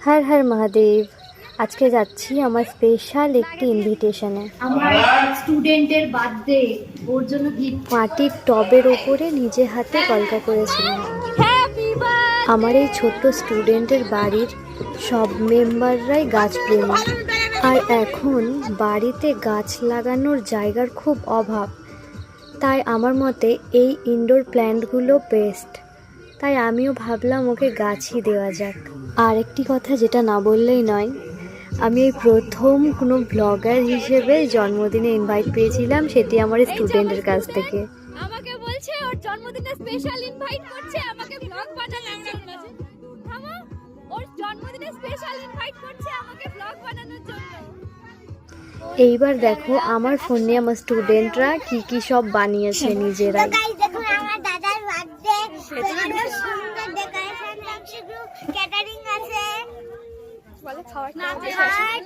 হর হর মহাদেব। আজকে যাচ্ছি আমার স্পেশাল একটি ইনভিটেশনে। আমার স্টুডেন্টের বার্থডে, ওর জন্য গিফট। মাটির টবের ওপরে নিজে হাতে কলকা করেছিলাম। আমার এই ছোট্ট স্টুডেন্টের বাড়ির সব মেম্বাররাই গাছপ্রেমী, আর এখন বাড়িতে গাছ লাগানোর জায়গার খুব অভাব। তাই আমার মতে এই ইনডোর প্ল্যান্টগুলো বেস্ট। তাই আমিও ভাবলাম ওকে গাছই দেওয়া যাক। আর একটি কথা যেটা না বললেই নয়, আমি এই প্রথম কোনো ব্লগার হিসেবে জন্মদিনে ইনভাইট পেয়েছিলাম, সেটি আমার স্টুডেন্টের কাছ থেকে। আমাকে বলছে ওর জন্মদিনে স্পেশাল ইনভাইট করছে আমাকে ব্লগ বানানোর জন্য। থামো, ওর জন্মদিনে স্পেশাল ইনভাইট করছে আমাকে ব্লগ বানানোর জন্য। এইবার দেখো আমার ফোন নিয়ে আমার স্টুডেন্টরা কি কি সব বানিয়েছে নিজেরাই। দেখুন আমার দাদার বার্থডে, অনেক সুন্দর ডেকোরেশন আছে, ক্যাটারিং আছে, বলে খাওয়ার টাইম